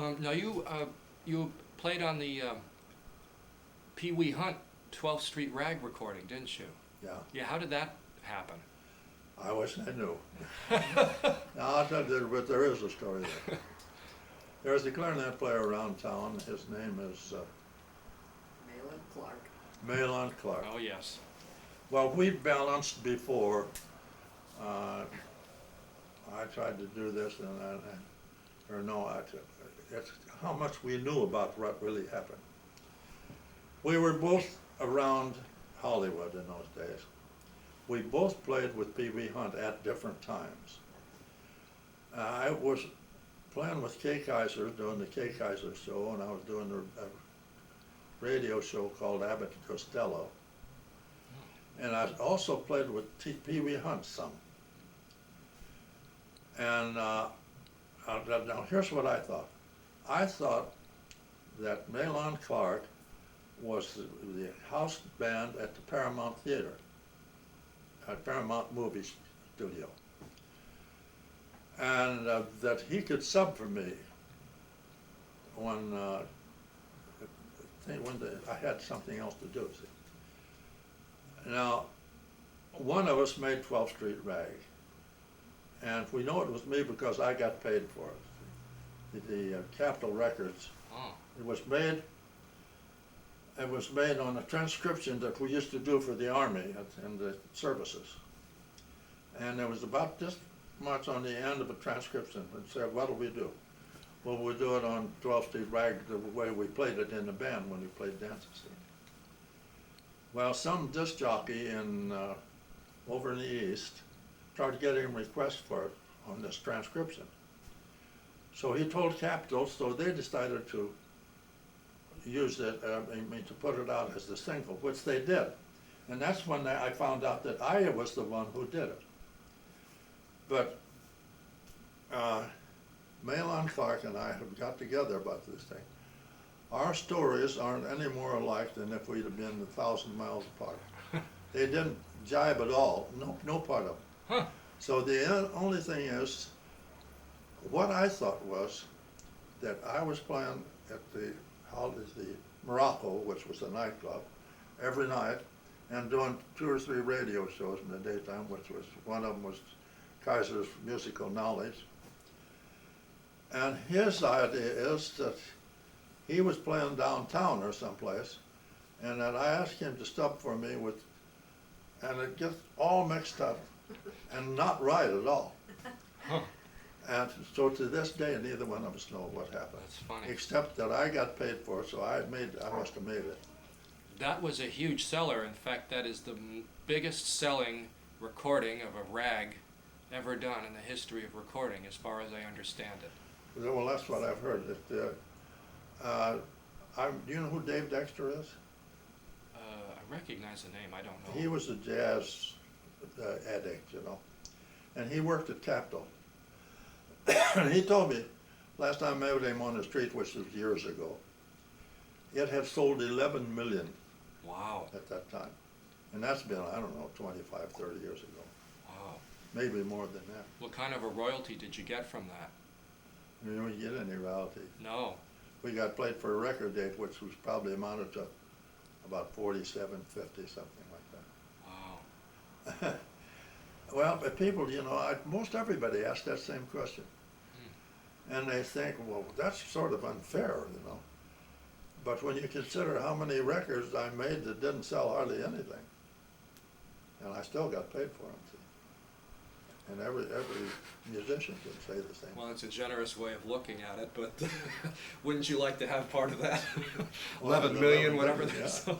Now you played on the Pee Wee Hunt 12th Street Rag recording, didn't you? Yeah. Yeah, how did that happen? I wish I knew. Now, I'll tell you, but there is a story there. There's a clarinet player around town. His name is Malin Clark. Malin Clark. Oh, yes. Well, we balanced before. I tried to do this, it's how much we knew about what really happened. We were both around Hollywood in those days. We both played with Pee Wee Hunt at different times. I was playing with Kay Kaiser, doing the Kay Kaiser show, and I was doing a radio show called Abbott and Costello. And I also played with Pee Wee Hunt some. And now here's what I thought. I thought that Malin Clark was the house band at the Paramount Theater, at Paramount Movie Studio. And that he could sub for me when I had something else to do. See? Now, one of us made 12th Street Rag. And we know it was me because I got paid for it. The Capitol Records. Oh. It was made on a transcription that we used to do for the Army and the services. And there was about this much on the end of a transcription and said, what'll we do? Well, we'll do it on 12th Street Rag the way we played it in the band when we played dances. Well, some disc jockey over in the East started getting requests for it on this transcription. So he told Capitol, so they decided to use it, to put it out as the single, which they did. And that's when I found out that I was the one who did it. But Malin Clark and I have got together about this thing. Our stories aren't any more alike than if we'd have been 1,000 miles apart. They didn't jibe at all, no part of them. Huh. So the only thing is, what I thought was that I was playing at the Morocco, which was a nightclub, every night, and doing 2 or 3 radio shows in the daytime, which was, one of them was Kaiser's Musical Knowledge. And his idea is that he was playing downtown or someplace, and that I asked him to stop for me and it gets all mixed up and not right at all. Huh. And so to this day, neither one of us know what happened. That's funny. Except that I got paid for it, so I must have made it. That was a huge seller. In fact, that is the biggest selling recording of a rag ever done in the history of recording, as far as I understand it. Well, that's what I've heard. Do you know who Dave Dexter is? I recognize the name. I don't know. He was a jazz addict, and he worked at Capitol. And he told me, last time I met him on the street, which was years ago, it had sold 11 million. Wow. At that time. And that's been, I don't know, 25, 30 years ago. Wow. Maybe more than that. What kind of a royalty did you get from that? We didn't get any royalty. No. We got played for a record date, which was probably amounted to about 47, 50, something like that. Wow. Well, but people, most everybody asks that same question. And they think, well, that's sort of unfair, But when you consider how many records I made that didn't sell hardly anything, and I still got paid for them, see? And every musician can say the same. Well, it's a generous way of looking at it, but wouldn't you like to have part of that? 11 million, whatever. Yeah.